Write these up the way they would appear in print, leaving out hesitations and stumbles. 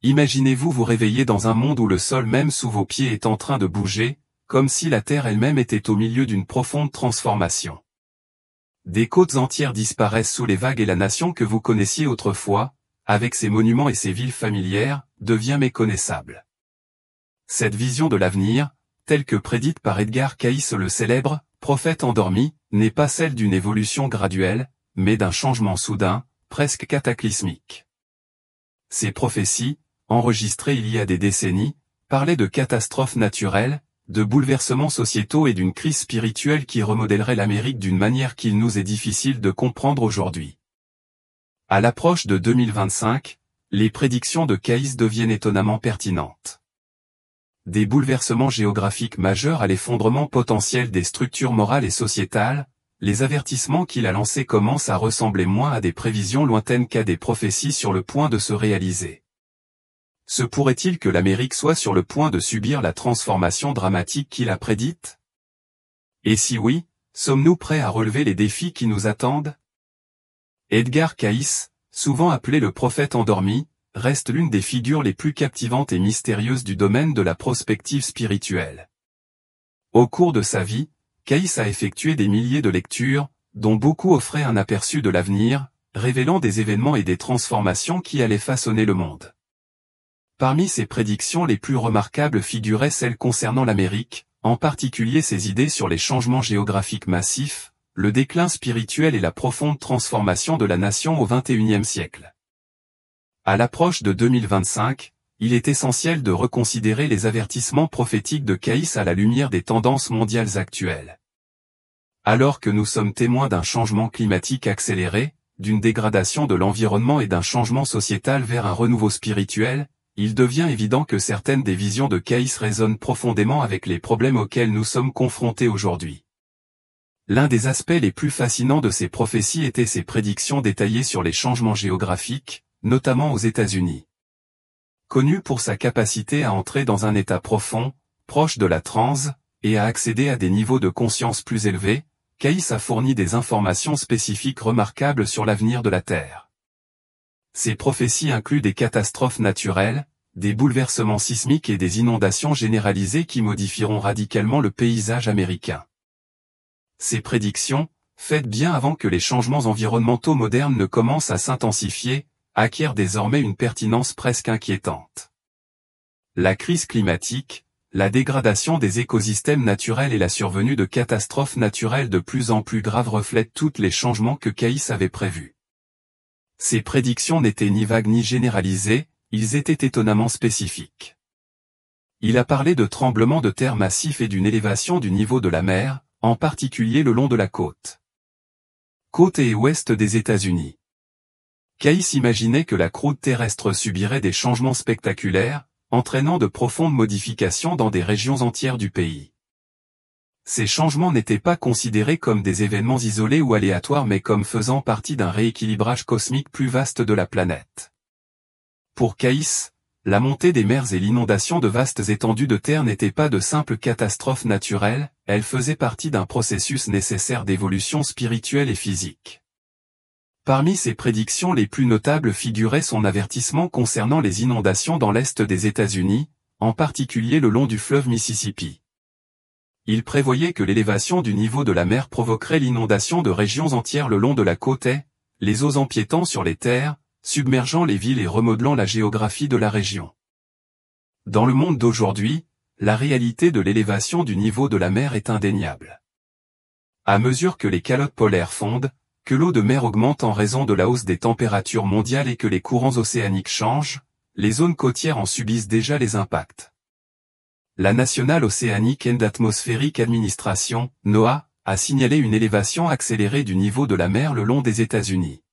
Imaginez-vous vous réveiller dans un monde où le sol même sous vos pieds est en train de bouger, comme si la Terre elle-même était au milieu d'une profonde transformation. Des côtes entières disparaissent sous les vagues et la nation que vous connaissiez autrefois, avec ses monuments et ses villes familières, devient méconnaissable. Cette vision de l'avenir, telle que prédite par Edgar Cayce le célèbre « prophète endormi », n'est pas celle d'une évolution graduelle, mais d'un changement soudain, presque cataclysmique. Ces prophéties, enregistrées il y a des décennies, parlaient de catastrophes naturelles, de bouleversements sociétaux et d'une crise spirituelle qui remodèlerait l'Amérique d'une manière qu'il nous est difficile de comprendre aujourd'hui. À l'approche de 2025, les prédictions de Cayce deviennent étonnamment pertinentes. Des bouleversements géographiques majeurs à l'effondrement potentiel des structures morales et sociétales, les avertissements qu'il a lancés commencent à ressembler moins à des prévisions lointaines qu'à des prophéties sur le point de se réaliser. Se pourrait-il que l'Amérique soit sur le point de subir la transformation dramatique qu'il a prédite? Et si oui, sommes-nous prêts à relever les défis qui nous attendent? Edgar Cayce, souvent appelé le prophète endormi, reste l'une des figures les plus captivantes et mystérieuses du domaine de la prospective spirituelle. Au cours de sa vie, Cayce a effectué des milliers de lectures, dont beaucoup offraient un aperçu de l'avenir, révélant des événements et des transformations qui allaient façonner le monde. Parmi ses prédictions les plus remarquables figuraient celles concernant l'Amérique, en particulier ses idées sur les changements géographiques massifs, le déclin spirituel et la profonde transformation de la nation au XXIe siècle. À l'approche de 2025, il est essentiel de reconsidérer les avertissements prophétiques de Cayce à la lumière des tendances mondiales actuelles. Alors que nous sommes témoins d'un changement climatique accéléré, d'une dégradation de l'environnement et d'un changement sociétal vers un renouveau spirituel, il devient évident que certaines des visions de Cayce résonnent profondément avec les problèmes auxquels nous sommes confrontés aujourd'hui. L'un des aspects les plus fascinants de ces prophéties était ses prédictions détaillées sur les changements géographiques, notamment aux États-Unis. Connu pour sa capacité à entrer dans un état profond, proche de la transe, et à accéder à des niveaux de conscience plus élevés, Cayce a fourni des informations spécifiques remarquables sur l'avenir de la Terre. Ces prophéties incluent des catastrophes naturelles, des bouleversements sismiques et des inondations généralisées qui modifieront radicalement le paysage américain. Ces prédictions, faites bien avant que les changements environnementaux modernes ne commencent à s'intensifier, acquièrent désormais une pertinence presque inquiétante. La crise climatique, la dégradation des écosystèmes naturels et la survenue de catastrophes naturelles de plus en plus graves reflètent tous les changements que Cayce avait prévus. Ces prédictions n'étaient ni vagues ni généralisées, ils étaient étonnamment spécifiques. Il a parlé de tremblements de terre massifs et d'une élévation du niveau de la mer, en particulier le long de la côte et ouest des États-Unis. Cayce imaginait que la croûte terrestre subirait des changements spectaculaires, entraînant de profondes modifications dans des régions entières du pays. Ces changements n'étaient pas considérés comme des événements isolés ou aléatoires mais comme faisant partie d'un rééquilibrage cosmique plus vaste de la planète. Pour Cayce, la montée des mers et l'inondation de vastes étendues de terre n'étaient pas de simples catastrophes naturelles, elles faisaient partie d'un processus nécessaire d'évolution spirituelle et physique. Parmi ses prédictions les plus notables figurait son avertissement concernant les inondations dans l'est des États-Unis, en particulier le long du fleuve Mississippi. Il prévoyait que l'élévation du niveau de la mer provoquerait l'inondation de régions entières le long de la côte, les eaux empiétant sur les terres, submergeant les villes et remodelant la géographie de la région. Dans le monde d'aujourd'hui, la réalité de l'élévation du niveau de la mer est indéniable. À mesure que les calottes polaires fondent, que l'eau de mer augmente en raison de la hausse des températures mondiales et que les courants océaniques changent, les zones côtières en subissent déjà les impacts. La National Oceanic and Atmospheric Administration, NOAA, a signalé une élévation accélérée du niveau de la mer le long des États-Unis.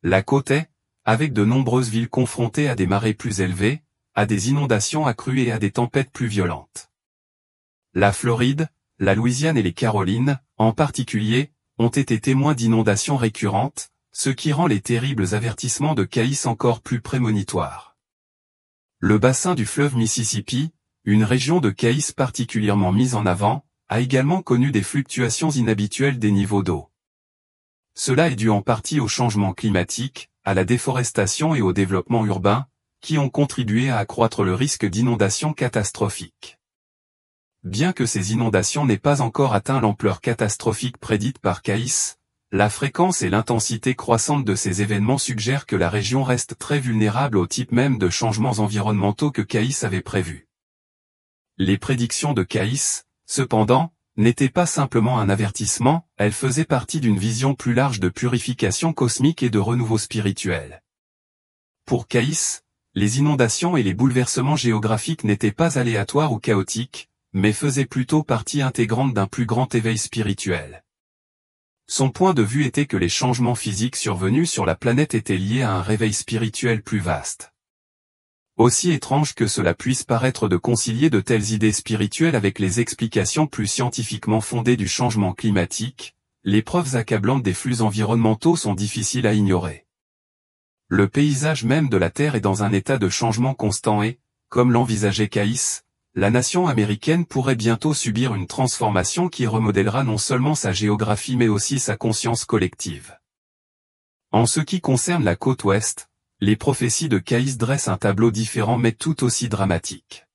La côte est, avec de nombreuses villes confrontées à des marées plus élevées, à des inondations accrues et à des tempêtes plus violentes. La Floride, la Louisiane et les Carolines, en particulier, ont été témoins d'inondations récurrentes, ce qui rend les terribles avertissements de Cayce encore plus prémonitoires. Le bassin du fleuve Mississippi, une région de Cayce particulièrement mise en avant, a également connu des fluctuations inhabituelles des niveaux d'eau. Cela est dû en partie au changement climatique, à la déforestation et au développement urbain, qui ont contribué à accroître le risque d'inondations catastrophiques. Bien que ces inondations n'aient pas encore atteint l'ampleur catastrophique prédite par Caïs, la fréquence et l'intensité croissante de ces événements suggèrent que la région reste très vulnérable au type même de changements environnementaux que Caïs avait prévus. Les prédictions de Caïs, cependant, n'étaient pas simplement un avertissement, elles faisaient partie d'une vision plus large de purification cosmique et de renouveau spirituel. Pour Caïs, les inondations et les bouleversements géographiques n'étaient pas aléatoires ou chaotiques, mais faisaient plutôt partie intégrante d'un plus grand éveil spirituel. Son point de vue était que les changements physiques survenus sur la planète étaient liés à un réveil spirituel plus vaste. Aussi étrange que cela puisse paraître de concilier de telles idées spirituelles avec les explications plus scientifiquement fondées du changement climatique, les preuves accablantes des flux environnementaux sont difficiles à ignorer. Le paysage même de la Terre est dans un état de changement constant et, comme l'envisageait Caïs, la nation américaine pourrait bientôt subir une transformation qui remodèlera non seulement sa géographie mais aussi sa conscience collective. En ce qui concerne la côte ouest, les prophéties de Caïs dressent un tableau différent mais tout aussi dramatique.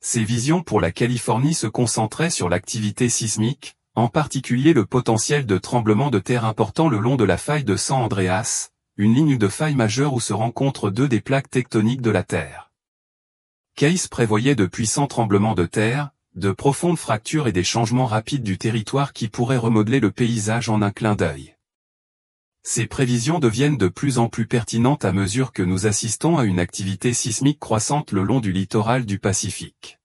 Ces visions pour la Californie se concentraient sur l'activité sismique, en particulier le potentiel de tremblements de terre important le long de la faille de San Andreas, une ligne de faille majeure où se rencontrent deux des plaques tectoniques de la Terre. Caïs prévoyait de puissants tremblements de terre, de profondes fractures et des changements rapides du territoire qui pourraient remodeler le paysage en un clin d'œil. Ces prévisions deviennent de plus en plus pertinentes à mesure que nous assistons à une activité sismique croissante le long du littoral du Pacifique.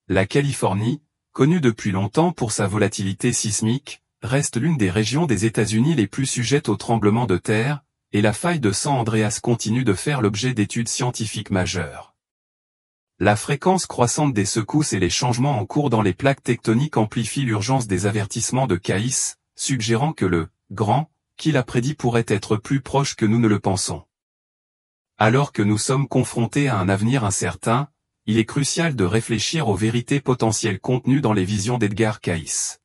La Californie, connue depuis longtemps pour sa volatilité sismique, reste l'une des régions des États-Unis les plus sujettes aux tremblements de terre, et la faille de San Andreas continue de faire l'objet d'études scientifiques majeures. La fréquence croissante des secousses et les changements en cours dans les plaques tectoniques amplifient l'urgence des avertissements de Caïs, suggérant que le « grand » qu'il a prédit pourrait être plus proche que nous ne le pensons. Alors que nous sommes confrontés à un avenir incertain, il est crucial de réfléchir aux vérités potentielles contenues dans les visions d'Edgar Cayce.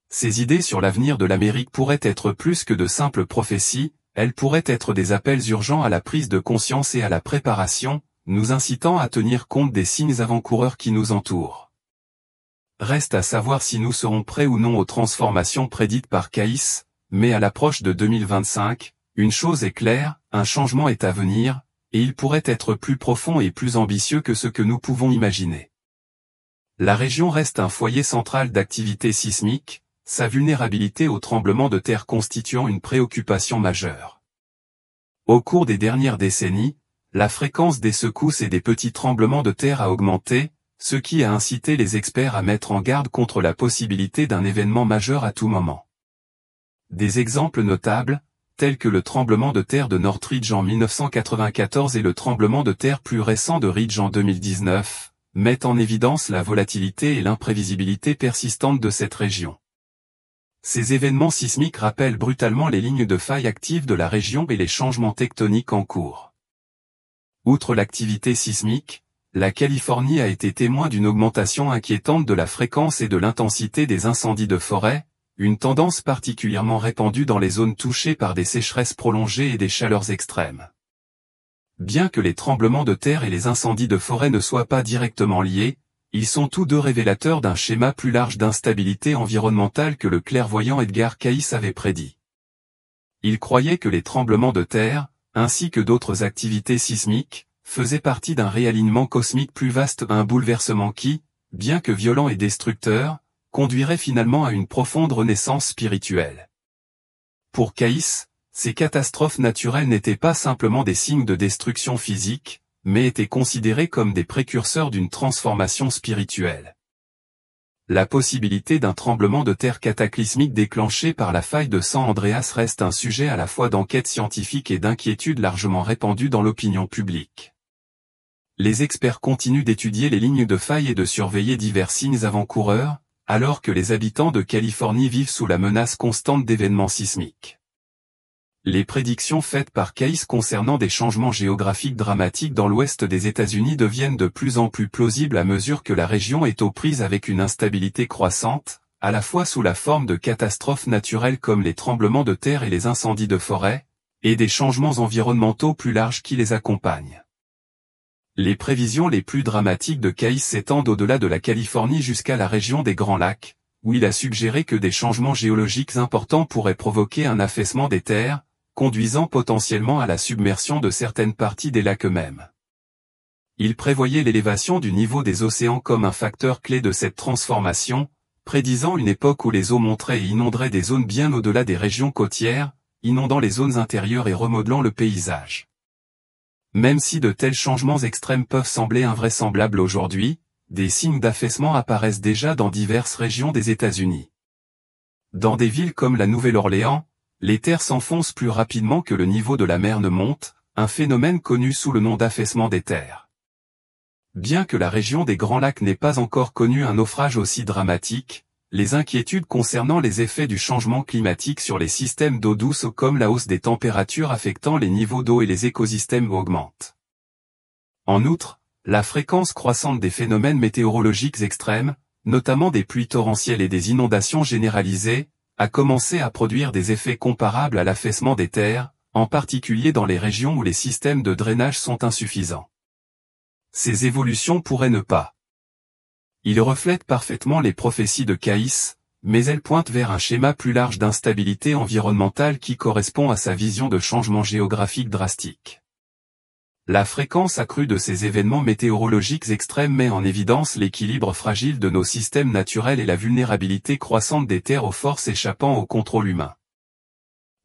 Ces idées sur l'avenir de l'Amérique pourraient être plus que de simples prophéties, elles pourraient être des appels urgents à la prise de conscience et à la préparation, nous incitant à tenir compte des signes avant-coureurs qui nous entourent. Reste à savoir si nous serons prêts ou non aux transformations prédites par Cayce, mais à l'approche de 2025, une chose est claire, un changement est à venir, et il pourrait être plus profond et plus ambitieux que ce que nous pouvons imaginer. La région reste un foyer central d'activité sismique, sa vulnérabilité aux tremblements de terre constituant une préoccupation majeure. Au cours des dernières décennies, la fréquence des secousses et des petits tremblements de terre a augmenté, ce qui a incité les experts à mettre en garde contre la possibilité d'un événement majeur à tout moment. Des exemples notables, tels que le tremblement de terre de Northridge en 1994 et le tremblement de terre plus récent de Ridge en 2019, mettent en évidence la volatilité et l'imprévisibilité persistante de cette région. Ces événements sismiques rappellent brutalement les lignes de faille actives de la région et les changements tectoniques en cours. Outre l'activité sismique, la Californie a été témoin d'une augmentation inquiétante de la fréquence et de l'intensité des incendies de forêt, une tendance particulièrement répandue dans les zones touchées par des sécheresses prolongées et des chaleurs extrêmes. Bien que les tremblements de terre et les incendies de forêt ne soient pas directement liés, ils sont tous deux révélateurs d'un schéma plus large d'instabilité environnementale que le clairvoyant Edgar Cayce avait prédit. Il croyait que les tremblements de terre, ainsi que d'autres activités sismiques, faisaient partie d'un réalignement cosmique plus vaste, un bouleversement qui, bien que violent et destructeur, conduirait finalement à une profonde renaissance spirituelle. Pour Cayce, ces catastrophes naturelles n'étaient pas simplement des signes de destruction physique, mais étaient considérées comme des précurseurs d'une transformation spirituelle. La possibilité d'un tremblement de terre cataclysmique déclenché par la faille de San Andreas reste un sujet à la fois d'enquête scientifique et d'inquiétude largement répandu dans l'opinion publique. Les experts continuent d'étudier les lignes de faille et de surveiller divers signes avant-coureurs, alors que les habitants de Californie vivent sous la menace constante d'événements sismiques. Les prédictions faites par Cayce concernant des changements géographiques dramatiques dans l'ouest des États-Unis deviennent de plus en plus plausibles à mesure que la région est aux prises avec une instabilité croissante, à la fois sous la forme de catastrophes naturelles comme les tremblements de terre et les incendies de forêt, et des changements environnementaux plus larges qui les accompagnent. Les prévisions les plus dramatiques de Kais s'étendent au-delà de la Californie jusqu'à la région des Grands Lacs, où il a suggéré que des changements géologiques importants pourraient provoquer un affaissement des terres, conduisant potentiellement à la submersion de certaines parties des lacs eux-mêmes. Il prévoyait l'élévation du niveau des océans comme un facteur clé de cette transformation, prédisant une époque où les eaux monteraient et inonderaient des zones bien au-delà des régions côtières, inondant les zones intérieures et remodelant le paysage. Même si de tels changements extrêmes peuvent sembler invraisemblables aujourd'hui, des signes d'affaissement apparaissent déjà dans diverses régions des États-Unis. Dans des villes comme la Nouvelle-Orléans, les terres s'enfoncent plus rapidement que le niveau de la mer ne monte, un phénomène connu sous le nom d'affaissement des terres. Bien que la région des Grands Lacs n'ait pas encore connu un naufrage aussi dramatique, les inquiétudes concernant les effets du changement climatique sur les systèmes d'eau douce comme la hausse des températures affectant les niveaux d'eau et les écosystèmes augmentent. En outre, la fréquence croissante des phénomènes météorologiques extrêmes, notamment des pluies torrentielles et des inondations généralisées, a commencé à produire des effets comparables à l'affaissement des terres, en particulier dans les régions où les systèmes de drainage sont insuffisants. Ces évolutions pourraient ne pas. Ils reflètent parfaitement les prophéties de Kais, mais elles pointent vers un schéma plus large d'instabilité environnementale qui correspond à sa vision de changement géographique drastique. La fréquence accrue de ces événements météorologiques extrêmes met en évidence l'équilibre fragile de nos systèmes naturels et la vulnérabilité croissante des terres aux forces échappant au contrôle humain.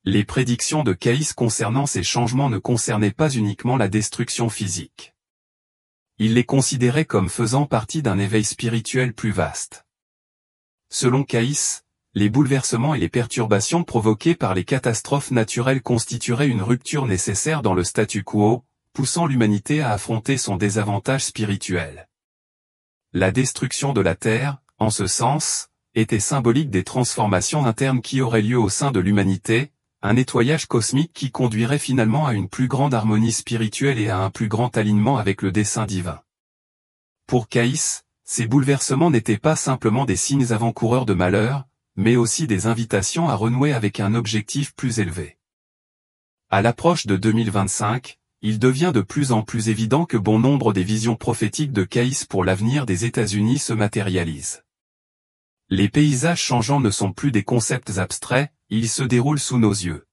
Les prédictions de Kais concernant ces changements ne concernaient pas uniquement la destruction physique. Il les considérait comme faisant partie d'un éveil spirituel plus vaste. Selon Kais, les bouleversements et les perturbations provoquées par les catastrophes naturelles constitueraient une rupture nécessaire dans le statu quo, poussant l'humanité à affronter son désavantage spirituel. La destruction de la Terre, en ce sens, était symbolique des transformations internes qui auraient lieu au sein de l'humanité, un nettoyage cosmique qui conduirait finalement à une plus grande harmonie spirituelle et à un plus grand alignement avec le dessein divin. Pour Kais, ces bouleversements n'étaient pas simplement des signes avant-coureurs de malheur, mais aussi des invitations à renouer avec un objectif plus élevé. À l'approche de 2025, il devient de plus en plus évident que bon nombre des visions prophétiques de Kais pour l'avenir des États-Unis se matérialisent. Les paysages changeants ne sont plus des concepts abstraits, ils se déroulent sous nos yeux.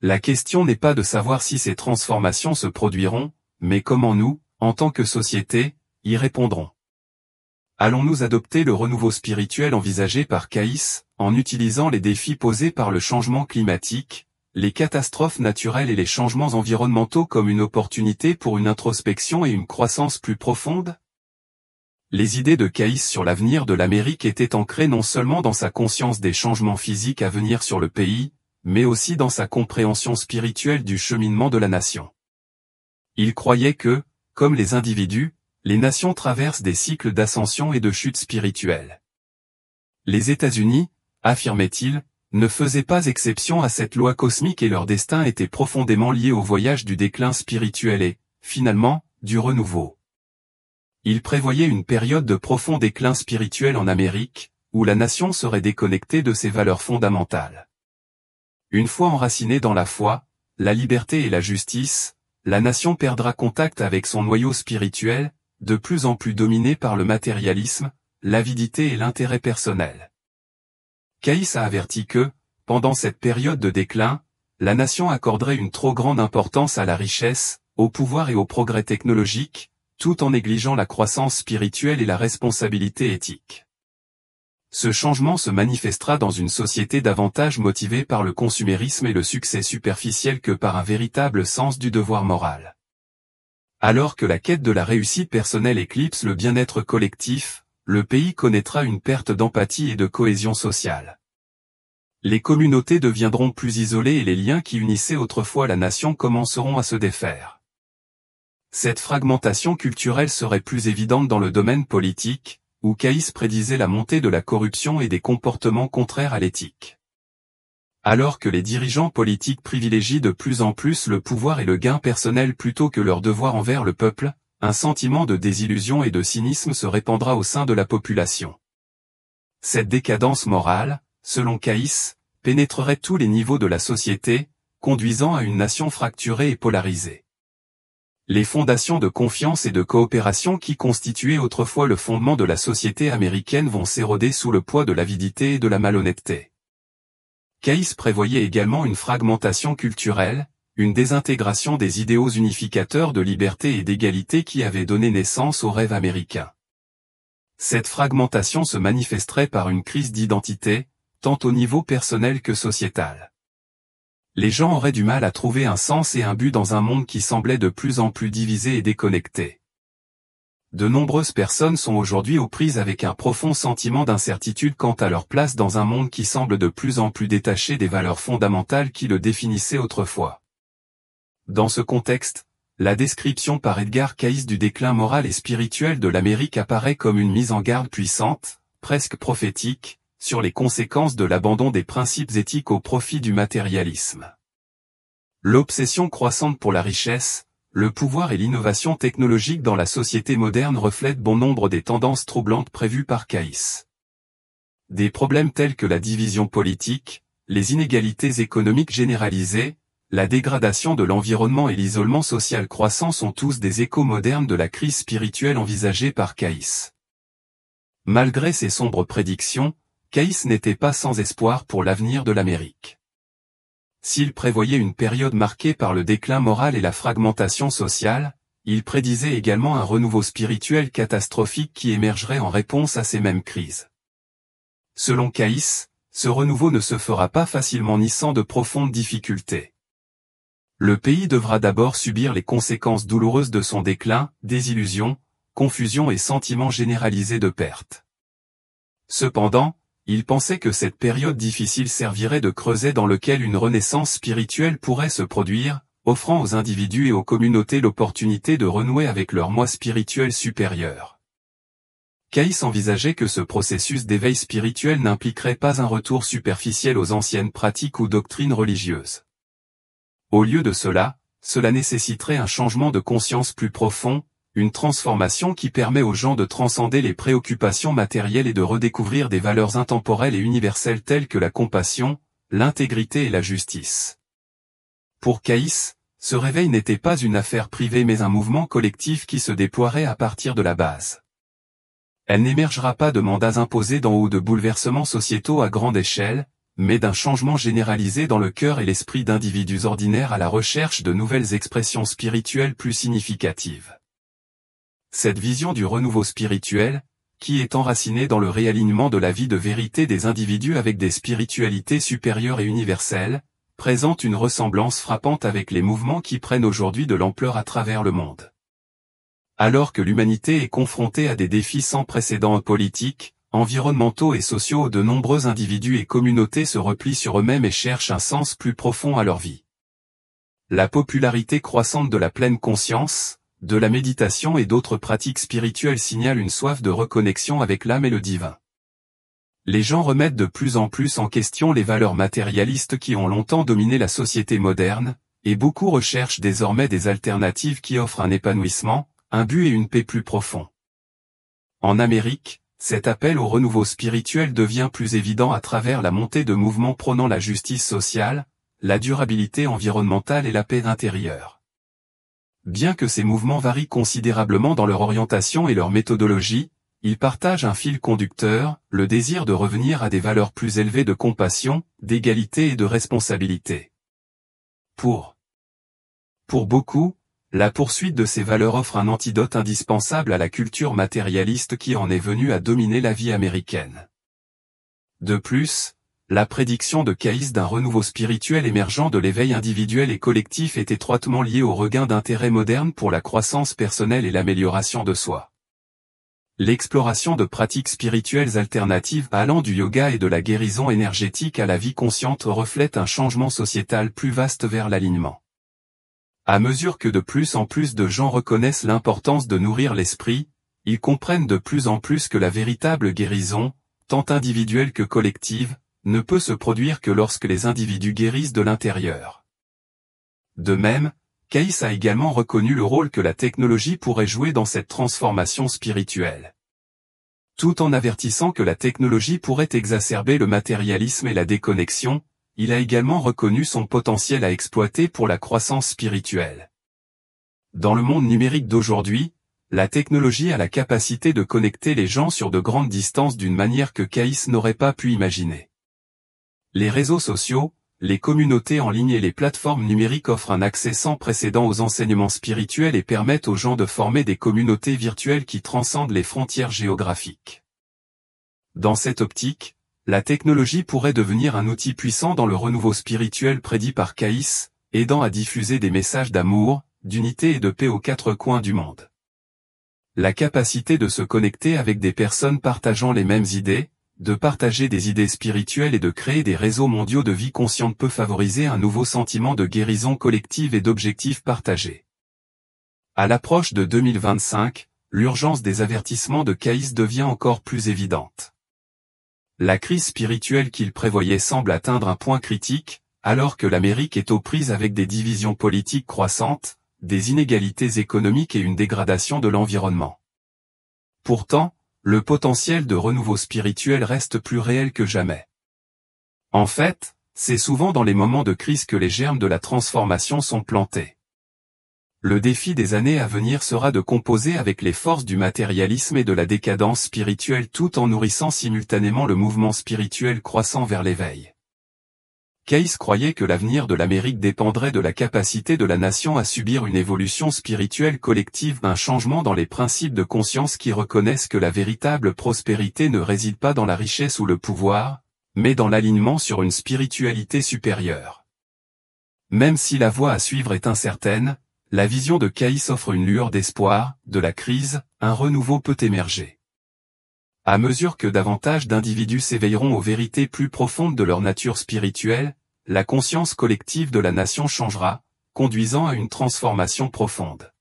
La question n'est pas de savoir si ces transformations se produiront, mais comment nous, en tant que société, y répondrons. Allons-nous adopter le renouveau spirituel envisagé par Kais, en utilisant les défis posés par le changement climatique, les catastrophes naturelles et les changements environnementaux comme une opportunité pour une introspection et une croissance plus profonde? Les idées de Kais sur l'avenir de l'Amérique étaient ancrées non seulement dans sa conscience des changements physiques à venir sur le pays, mais aussi dans sa compréhension spirituelle du cheminement de la nation. Il croyait que, comme les individus, les nations traversent des cycles d'ascension et de chute spirituelle. Les États-Unis, affirmait-il, ne faisaient pas exception à cette loi cosmique et leur destin était profondément lié au voyage du déclin spirituel et, finalement, du renouveau. Il prévoyait une période de profond déclin spirituel en Amérique, où la nation serait déconnectée de ses valeurs fondamentales. Une fois enracinée dans la foi, la liberté et la justice, la nation perdra contact avec son noyau spirituel, de plus en plus dominé par le matérialisme, l'avidité et l'intérêt personnel. Kais a averti que, pendant cette période de déclin, la nation accorderait une trop grande importance à la richesse, au pouvoir et au progrès technologique, tout en négligeant la croissance spirituelle et la responsabilité éthique. Ce changement se manifestera dans une société davantage motivée par le consumérisme et le succès superficiel que par un véritable sens du devoir moral. Alors que la quête de la réussite personnelle éclipse le bien-être collectif, le pays connaîtra une perte d'empathie et de cohésion sociale. Les communautés deviendront plus isolées et les liens qui unissaient autrefois la nation commenceront à se défaire. Cette fragmentation culturelle serait plus évidente dans le domaine politique, où Kais prédisait la montée de la corruption et des comportements contraires à l'éthique. Alors que les dirigeants politiques privilégient de plus en plus le pouvoir et le gain personnel plutôt que leur devoir envers le peuple, un sentiment de désillusion et de cynisme se répandra au sein de la population. Cette décadence morale, selon Kais, pénétrerait tous les niveaux de la société, conduisant à une nation fracturée et polarisée. Les fondations de confiance et de coopération qui constituaient autrefois le fondement de la société américaine vont s'éroder sous le poids de l'avidité et de la malhonnêteté. Keynes prévoyait également une fragmentation culturelle, une désintégration des idéaux unificateurs de liberté et d'égalité qui avaient donné naissance au rêve américain. Cette fragmentation se manifesterait par une crise d'identité, tant au niveau personnel que sociétal. Les gens auraient du mal à trouver un sens et un but dans un monde qui semblait de plus en plus divisé et déconnecté. De nombreuses personnes sont aujourd'hui aux prises avec un profond sentiment d'incertitude quant à leur place dans un monde qui semble de plus en plus détaché des valeurs fondamentales qui le définissaient autrefois. Dans ce contexte, la description par Edgar Cayce du déclin moral et spirituel de l'Amérique apparaît comme une mise en garde puissante, presque prophétique, sur les conséquences de l'abandon des principes éthiques au profit du matérialisme. L'obsession croissante pour la richesse, le pouvoir et l'innovation technologique dans la société moderne reflètent bon nombre des tendances troublantes prévues par Cayce. Des problèmes tels que la division politique, les inégalités économiques généralisées, la dégradation de l'environnement et l'isolement social croissant sont tous des échos modernes de la crise spirituelle envisagée par Cayce. Malgré ces sombres prédictions, Cayce n'était pas sans espoir pour l'avenir de l'Amérique. S'il prévoyait une période marquée par le déclin moral et la fragmentation sociale, il prédisait également un renouveau spirituel catastrophique qui émergerait en réponse à ces mêmes crises. Selon Cayce, ce renouveau ne se fera pas facilement ni sans de profondes difficultés. Le pays devra d'abord subir les conséquences douloureuses de son déclin, désillusion, confusion et sentiment généralisé de perte. Cependant, il pensait que cette période difficile servirait de creuset dans lequel une renaissance spirituelle pourrait se produire, offrant aux individus et aux communautés l'opportunité de renouer avec leur moi spirituel supérieur. Cayce envisageait que ce processus d'éveil spirituel n'impliquerait pas un retour superficiel aux anciennes pratiques ou doctrines religieuses. Au lieu de cela, cela nécessiterait un changement de conscience plus profond, une transformation qui permet aux gens de transcender les préoccupations matérielles et de redécouvrir des valeurs intemporelles et universelles telles que la compassion, l'intégrité et la justice. Pour Cayce, ce réveil n'était pas une affaire privée mais un mouvement collectif qui se déploierait à partir de la base. Elle n'émergera pas de mandats imposés d'en haut de bouleversements sociétaux à grande échelle, mais d'un changement généralisé dans le cœur et l'esprit d'individus ordinaires à la recherche de nouvelles expressions spirituelles plus significatives. Cette vision du renouveau spirituel, qui est enracinée dans le réalignement de la vie de vérité des individus avec des spiritualités supérieures et universelles, présente une ressemblance frappante avec les mouvements qui prennent aujourd'hui de l'ampleur à travers le monde. Alors que l'humanité est confrontée à des défis sans précédent politiques, environnementaux et sociaux, de nombreux individus et communautés se replient sur eux-mêmes et cherchent un sens plus profond à leur vie. La popularité croissante de la pleine conscience, de la méditation et d'autres pratiques spirituelles signale une soif de reconnexion avec l'âme et le divin. Les gens remettent de plus en plus en question les valeurs matérialistes qui ont longtemps dominé la société moderne, et beaucoup recherchent désormais des alternatives qui offrent un épanouissement, un but et une paix plus profonds. En Amérique, cet appel au renouveau spirituel devient plus évident à travers la montée de mouvements prônant la justice sociale, la durabilité environnementale et la paix intérieure. Bien que ces mouvements varient considérablement dans leur orientation et leur méthodologie, ils partagent un fil conducteur, le désir de revenir à des valeurs plus élevées de compassion, d'égalité et de responsabilité. Pour beaucoup, la poursuite de ces valeurs offre un antidote indispensable à la culture matérialiste qui en est venue à dominer la vie américaine. De plus, la prédiction de Cayce d'un renouveau spirituel émergent de l'éveil individuel et collectif est étroitement liée au regain d'intérêt moderne pour la croissance personnelle et l'amélioration de soi. L'exploration de pratiques spirituelles alternatives allant du yoga et de la guérison énergétique à la vie consciente reflète un changement sociétal plus vaste vers l'alignement. À mesure que de plus en plus de gens reconnaissent l'importance de nourrir l'esprit, ils comprennent de plus en plus que la véritable guérison, tant individuelle que collective, ne peut se produire que lorsque les individus guérissent de l'intérieur. De même, Cayce a également reconnu le rôle que la technologie pourrait jouer dans cette transformation spirituelle. Tout en avertissant que la technologie pourrait exacerber le matérialisme et la déconnexion, il a également reconnu son potentiel à exploiter pour la croissance spirituelle. Dans le monde numérique d'aujourd'hui, la technologie a la capacité de connecter les gens sur de grandes distances d'une manière que Caïs n'aurait pas pu imaginer. Les réseaux sociaux, les communautés en ligne et les plateformes numériques offrent un accès sans précédent aux enseignements spirituels et permettent aux gens de former des communautés virtuelles qui transcendent les frontières géographiques. Dans cette optique, la technologie pourrait devenir un outil puissant dans le renouveau spirituel prédit par Caïs, aidant à diffuser des messages d'amour, d'unité et de paix aux quatre coins du monde. La capacité de se connecter avec des personnes partageant les mêmes idées, de partager des idées spirituelles et de créer des réseaux mondiaux de vie consciente peut favoriser un nouveau sentiment de guérison collective et d'objectifs partagés. À l'approche de 2025, l'urgence des avertissements de Caïs devient encore plus évidente. La crise spirituelle qu'il prévoyait semble atteindre un point critique, alors que l'Amérique est aux prises avec des divisions politiques croissantes, des inégalités économiques et une dégradation de l'environnement. Pourtant, le potentiel de renouveau spirituel reste plus réel que jamais. En fait, c'est souvent dans les moments de crise que les germes de la transformation sont plantés. Le défi des années à venir sera de composer avec les forces du matérialisme et de la décadence spirituelle tout en nourrissant simultanément le mouvement spirituel croissant vers l'éveil. Caïs croyait que l'avenir de l'Amérique dépendrait de la capacité de la nation à subir une évolution spirituelle collective, un changement dans les principes de conscience qui reconnaissent que la véritable prospérité ne réside pas dans la richesse ou le pouvoir, mais dans l'alignement sur une spiritualité supérieure. Même si la voie à suivre est incertaine, la vision de Caïs offre une lueur d'espoir. De la crise, un renouveau peut émerger. À mesure que davantage d'individus s'éveilleront aux vérités plus profondes de leur nature spirituelle, la conscience collective de la nation changera, conduisant à une transformation profonde.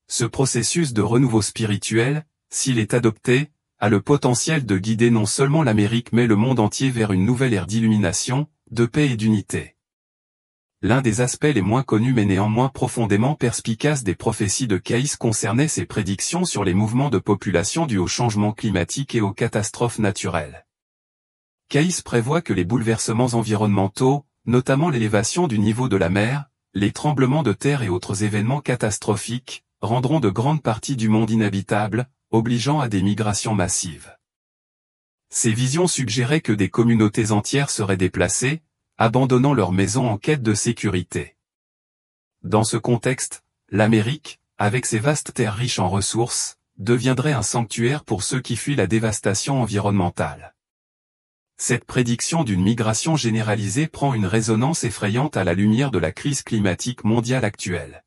Ce processus de renouveau spirituel, s'il est adopté, a le potentiel de guider non seulement l'Amérique mais le monde entier vers une nouvelle ère d'illumination, de paix et d'unité. L'un des aspects les moins connus mais néanmoins profondément perspicaces des prophéties de Caïs concernait ses prédictions sur les mouvements de population dus au changement climatique et aux catastrophes naturelles. Caïs prévoit que les bouleversements environnementaux, notamment l'élévation du niveau de la mer, les tremblements de terre et autres événements catastrophiques, rendront de grandes parties du monde inhabitables, obligeant à des migrations massives. Ces visions suggéraient que des communautés entières seraient déplacées, abandonnant leurs maisons en quête de sécurité. Dans ce contexte, l'Amérique, avec ses vastes terres riches en ressources, deviendrait un sanctuaire pour ceux qui fuient la dévastation environnementale. Cette prédiction d'une migration généralisée prend une résonance effrayante à la lumière de la crise climatique mondiale actuelle.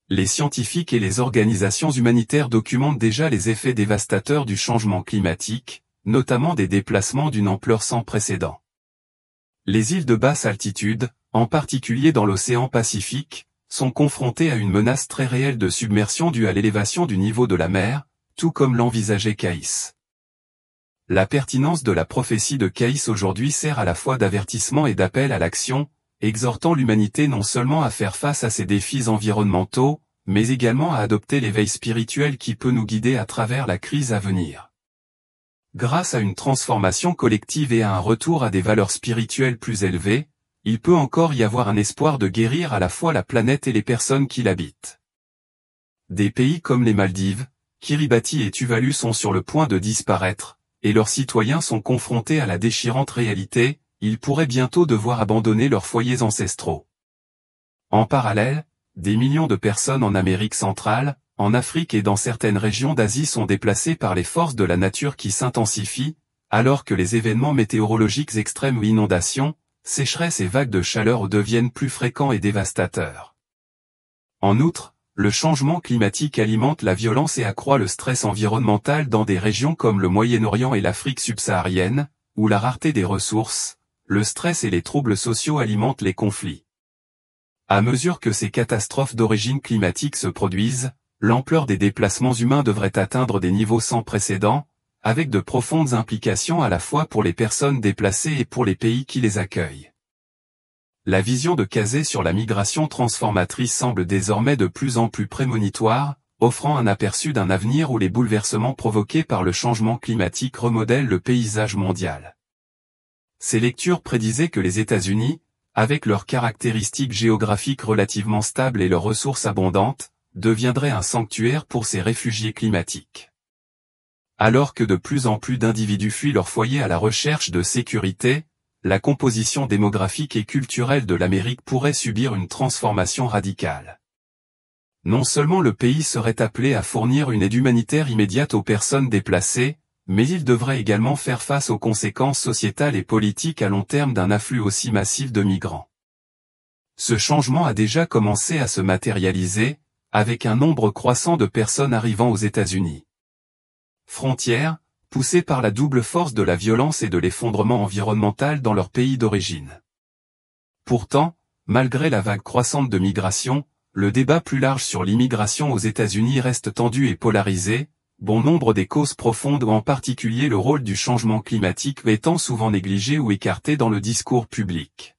Les scientifiques et les organisations humanitaires documentent déjà les effets dévastateurs du changement climatique, notamment des déplacements d'une ampleur sans précédent. Les îles de basse altitude, en particulier dans l'océan Pacifique, sont confrontées à une menace très réelle de submersion due à l'élévation du niveau de la mer, tout comme l'envisageait Caïs. La pertinence de la prophétie de Caïs aujourd'hui sert à la fois d'avertissement et d'appel à l'action, exhortant l'humanité non seulement à faire face à ces défis environnementaux, mais également à adopter l'éveil spirituel qui peut nous guider à travers la crise à venir. Grâce à une transformation collective et à un retour à des valeurs spirituelles plus élevées, il peut encore y avoir un espoir de guérir à la fois la planète et les personnes qui l'habitent. Des pays comme les Maldives, Kiribati et Tuvalu sont sur le point de disparaître, et leurs citoyens sont confrontés à la déchirante réalité, ils pourraient bientôt devoir abandonner leurs foyers ancestraux. En parallèle, des millions de personnes en Amérique centrale, en Afrique et dans certaines régions d'Asie sont déplacées par les forces de la nature qui s'intensifient, alors que les événements météorologiques extrêmes ou inondations, sécheresses et vagues de chaleur deviennent plus fréquents et dévastateurs. En outre, le changement climatique alimente la violence et accroît le stress environnemental dans des régions comme le Moyen-Orient et l'Afrique subsaharienne, où la rareté des ressources, le stress et les troubles sociaux alimentent les conflits. À mesure que ces catastrophes d'origine climatique se produisent, l'ampleur des déplacements humains devrait atteindre des niveaux sans précédent, avec de profondes implications à la fois pour les personnes déplacées et pour les pays qui les accueillent. La vision de Cazé sur la migration transformatrice semble désormais de plus en plus prémonitoire, offrant un aperçu d'un avenir où les bouleversements provoqués par le changement climatique remodèlent le paysage mondial. Ces lectures prédisaient que les États-Unis, avec leurs caractéristiques géographiques relativement stables et leurs ressources abondantes, deviendraient un sanctuaire pour ces réfugiés climatiques. Alors que de plus en plus d'individus fuient leur foyer à la recherche de sécurité, la composition démographique et culturelle de l'Amérique pourrait subir une transformation radicale. Non seulement le pays serait appelé à fournir une aide humanitaire immédiate aux personnes déplacées, mais il devrait également faire face aux conséquences sociétales et politiques à long terme d'un afflux aussi massif de migrants. Ce changement a déjà commencé à se matérialiser, avec un nombre croissant de personnes arrivant aux États-Unis. Frontières, poussées par la double force de la violence et de l'effondrement environnemental dans leur pays d'origine. Pourtant, malgré la vague croissante de migration, le débat plus large sur l'immigration aux États-Unis reste tendu et polarisé, bon nombre des causes profondes, en particulier le rôle du changement climatique, étant souvent négligé ou écarté dans le discours public.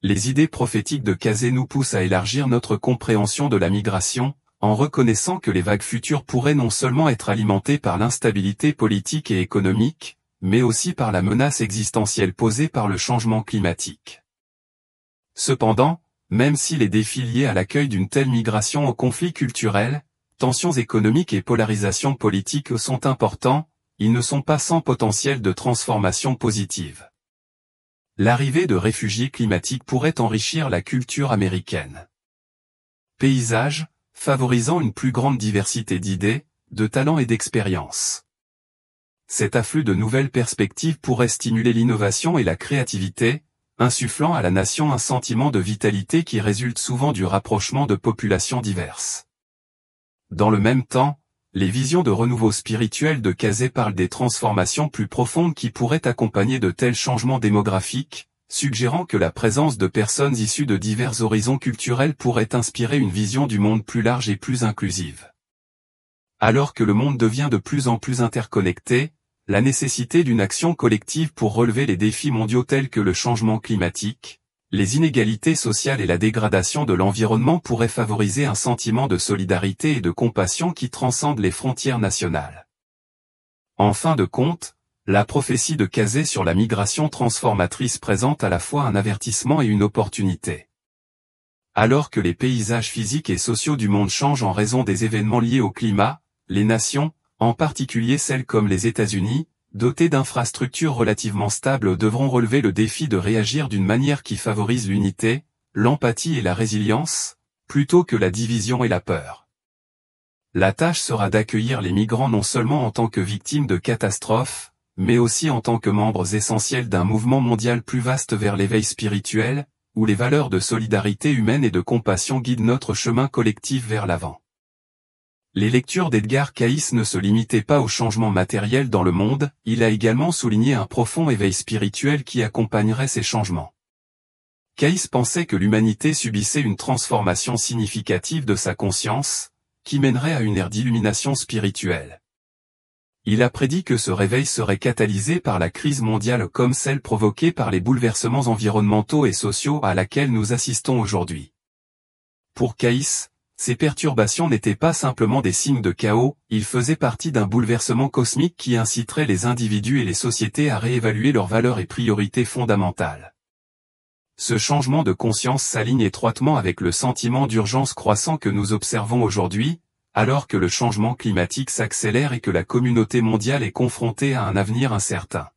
Les idées prophétiques de Casey nous poussent à élargir notre compréhension de la migration, en reconnaissant que les vagues futures pourraient non seulement être alimentées par l'instabilité politique et économique, mais aussi par la menace existentielle posée par le changement climatique. Cependant, même si les défis liés à l'accueil d'une telle migration aux conflits culturels, tensions économiques et polarisation politique sont importants, ils ne sont pas sans potentiel de transformation positive. L'arrivée de réfugiés climatiques pourrait enrichir la culture américaine. Paysage, favorisant une plus grande diversité d'idées, de talents et d'expériences. Cet afflux de nouvelles perspectives pourrait stimuler l'innovation et la créativité, insufflant à la nation un sentiment de vitalité qui résulte souvent du rapprochement de populations diverses. Dans le même temps, les visions de renouveau spirituel de Casey parlent des transformations plus profondes qui pourraient accompagner de tels changements démographiques, suggérant que la présence de personnes issues de divers horizons culturels pourrait inspirer une vision du monde plus large et plus inclusive. Alors que le monde devient de plus en plus interconnecté, la nécessité d'une action collective pour relever les défis mondiaux tels que le changement climatique, les inégalités sociales et la dégradation de l'environnement pourraient favoriser un sentiment de solidarité et de compassion qui transcende les frontières nationales. En fin de compte, la prophétie de Casey sur la migration transformatrice présente à la fois un avertissement et une opportunité. Alors que les paysages physiques et sociaux du monde changent en raison des événements liés au climat, les nations, en particulier celles comme les États-Unis, dotées d'infrastructures relativement stables, devront relever le défi de réagir d'une manière qui favorise l'unité, l'empathie et la résilience, plutôt que la division et la peur. La tâche sera d'accueillir les migrants non seulement en tant que victimes de catastrophes, mais aussi en tant que membres essentiels d'un mouvement mondial plus vaste vers l'éveil spirituel, où les valeurs de solidarité humaine et de compassion guident notre chemin collectif vers l'avant. Les lectures d'Edgar Cayce ne se limitaient pas au changement matériel dans le monde, il a également souligné un profond éveil spirituel qui accompagnerait ces changements. Cayce pensait que l'humanité subissait une transformation significative de sa conscience, qui mènerait à une ère d'illumination spirituelle. Il a prédit que ce réveil serait catalysé par la crise mondiale comme celle provoquée par les bouleversements environnementaux et sociaux à laquelle nous assistons aujourd'hui. Pour Cayce, ces perturbations n'étaient pas simplement des signes de chaos, ils faisaient partie d'un bouleversement cosmique qui inciterait les individus et les sociétés à réévaluer leurs valeurs et priorités fondamentales. Ce changement de conscience s'aligne étroitement avec le sentiment d'urgence croissant que nous observons aujourd'hui, alors que le changement climatique s'accélère et que la communauté mondiale est confrontée à un avenir incertain.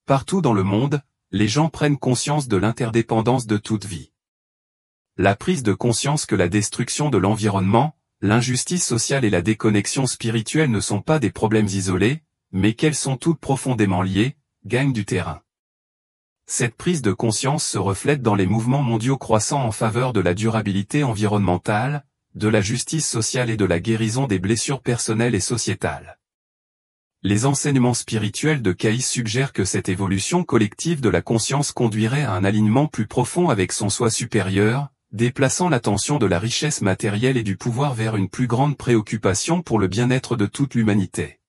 Partout dans le monde, les gens prennent conscience de l'interdépendance de toute vie. La prise de conscience que la destruction de l'environnement, l'injustice sociale et la déconnexion spirituelle ne sont pas des problèmes isolés, mais qu'elles sont toutes profondément liées, gagne du terrain. Cette prise de conscience se reflète dans les mouvements mondiaux croissants en faveur de la durabilité environnementale, de la justice sociale et de la guérison des blessures personnelles et sociétales. Les enseignements spirituels de Cayce suggèrent que cette évolution collective de la conscience conduirait à un alignement plus profond avec son soi supérieur, déplaçant l'attention de la richesse matérielle et du pouvoir vers une plus grande préoccupation pour le bien-être de toute l'humanité.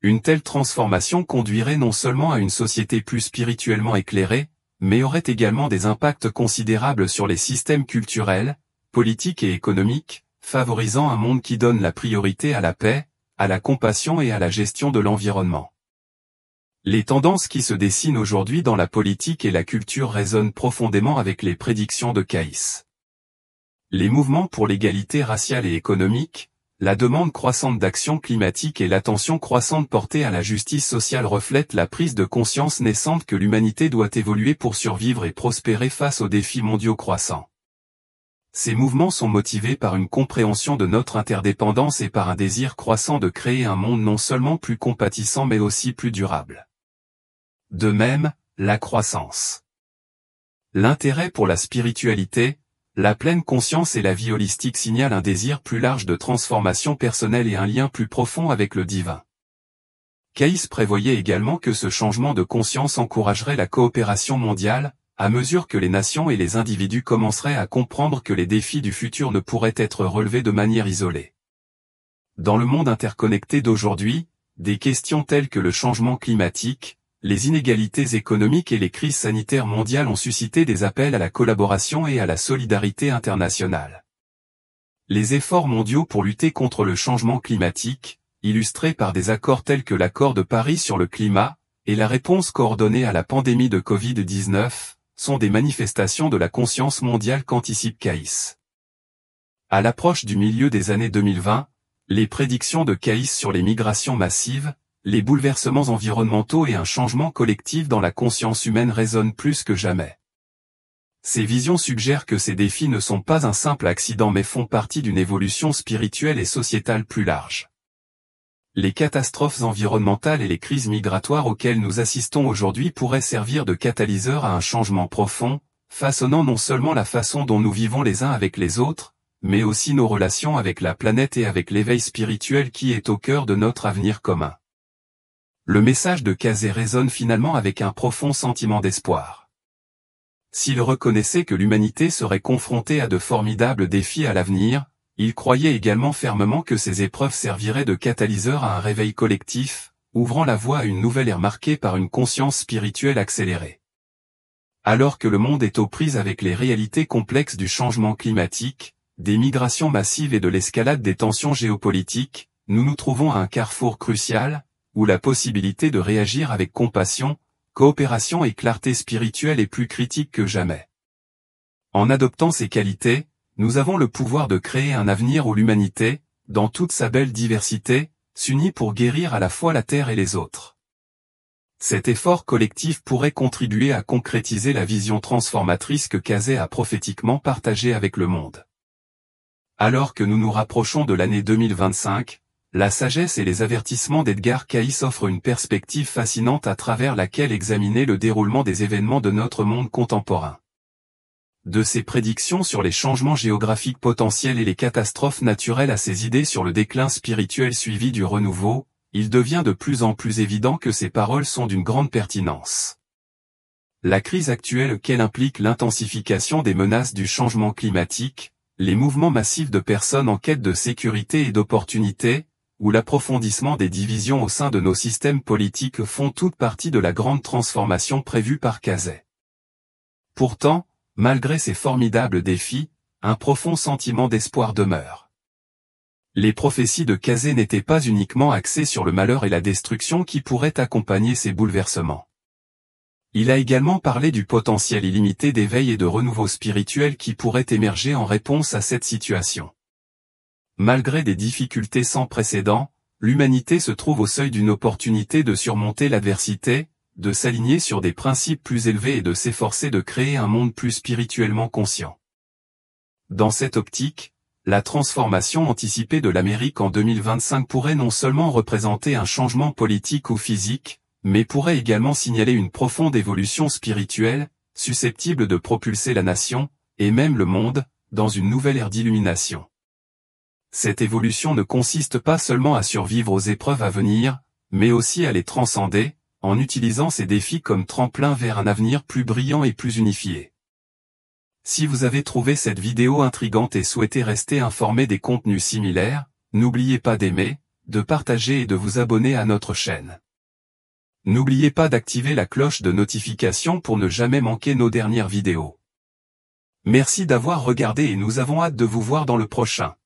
Une telle transformation conduirait non seulement à une société plus spirituellement éclairée, mais aurait également des impacts considérables sur les systèmes culturels, politiques et économiques, favorisant un monde qui donne la priorité à la paix, à la compassion et à la gestion de l'environnement. Les tendances qui se dessinent aujourd'hui dans la politique et la culture résonnent profondément avec les prédictions de Caïs. Les mouvements pour l'égalité raciale et économique, la demande croissante d'action climatique et l'attention croissante portée à la justice sociale reflètent la prise de conscience naissante que l'humanité doit évoluer pour survivre et prospérer face aux défis mondiaux croissants. Ces mouvements sont motivés par une compréhension de notre interdépendance et par un désir croissant de créer un monde non seulement plus compatissant mais aussi plus durable. De même, la croissance. L'intérêt pour la spiritualité, la pleine conscience et la vie holistique signalent un désir plus large de transformation personnelle et un lien plus profond avec le divin. Caïs prévoyait également que ce changement de conscience encouragerait la coopération mondiale, à mesure que les nations et les individus commenceraient à comprendre que les défis du futur ne pourraient être relevés de manière isolée. Dans le monde interconnecté d'aujourd'hui, des questions telles que le changement climatique, les inégalités économiques et les crises sanitaires mondiales ont suscité des appels à la collaboration et à la solidarité internationale. Les efforts mondiaux pour lutter contre le changement climatique, illustrés par des accords tels que l'accord de Paris sur le climat, et la réponse coordonnée à la pandémie de Covid-19, sont des manifestations de la conscience mondiale qu'anticipe Caïs. À l'approche du milieu des années 2020, les prédictions de Caïs sur les migrations massives, les bouleversements environnementaux et un changement collectif dans la conscience humaine résonnent plus que jamais. Ces visions suggèrent que ces défis ne sont pas un simple accident mais font partie d'une évolution spirituelle et sociétale plus large. Les catastrophes environnementales et les crises migratoires auxquelles nous assistons aujourd'hui pourraient servir de catalyseur à un changement profond, façonnant non seulement la façon dont nous vivons les uns avec les autres, mais aussi nos relations avec la planète et avec l'éveil spirituel qui est au cœur de notre avenir commun. Le message de Cazé résonne finalement avec un profond sentiment d'espoir. S'il reconnaissait que l'humanité serait confrontée à de formidables défis à l'avenir, il croyait également fermement que ces épreuves serviraient de catalyseur à un réveil collectif, ouvrant la voie à une nouvelle ère marquée par une conscience spirituelle accélérée. Alors que le monde est aux prises avec les réalités complexes du changement climatique, des migrations massives et de l'escalade des tensions géopolitiques, nous nous trouvons à un carrefour crucial, où la possibilité de réagir avec compassion, coopération et clarté spirituelle est plus critique que jamais. En adoptant ces qualités, nous avons le pouvoir de créer un avenir où l'humanité, dans toute sa belle diversité, s'unit pour guérir à la fois la Terre et les autres. Cet effort collectif pourrait contribuer à concrétiser la vision transformatrice que Cazé a prophétiquement partagée avec le monde. Alors que nous nous rapprochons de l'année 2025, la sagesse et les avertissements d'Edgar Cayce offrent une perspective fascinante à travers laquelle examiner le déroulement des événements de notre monde contemporain. De ses prédictions sur les changements géographiques potentiels et les catastrophes naturelles à ses idées sur le déclin spirituel suivi du renouveau, il devient de plus en plus évident que ces paroles sont d'une grande pertinence. La crise actuelle qu'elle implique l'intensification des menaces du changement climatique, les mouvements massifs de personnes en quête de sécurité et d'opportunités, ou l'approfondissement des divisions au sein de nos systèmes politiques font toute partie de la grande transformation prévue par Cazé. Pourtant, malgré ces formidables défis, un profond sentiment d'espoir demeure. Les prophéties de Cazé n'étaient pas uniquement axées sur le malheur et la destruction qui pourraient accompagner ces bouleversements. Il a également parlé du potentiel illimité d'éveil et de renouveau spirituel qui pourrait émerger en réponse à cette situation. Malgré des difficultés sans précédent, l'humanité se trouve au seuil d'une opportunité de surmonter l'adversité, de s'aligner sur des principes plus élevés et de s'efforcer de créer un monde plus spirituellement conscient. Dans cette optique, la transformation anticipée de l'Amérique en 2025 pourrait non seulement représenter un changement politique ou physique, mais pourrait également signaler une profonde évolution spirituelle, susceptible de propulser la nation, et même le monde, dans une nouvelle ère d'illumination. Cette évolution ne consiste pas seulement à survivre aux épreuves à venir, mais aussi à les transcender, en utilisant ces défis comme tremplin vers un avenir plus brillant et plus unifié. Si vous avez trouvé cette vidéo intrigante et souhaitez rester informé des contenus similaires, n'oubliez pas d'aimer, de partager et de vous abonner à notre chaîne. N'oubliez pas d'activer la cloche de notification pour ne jamais manquer nos dernières vidéos. Merci d'avoir regardé et nous avons hâte de vous voir dans le prochain.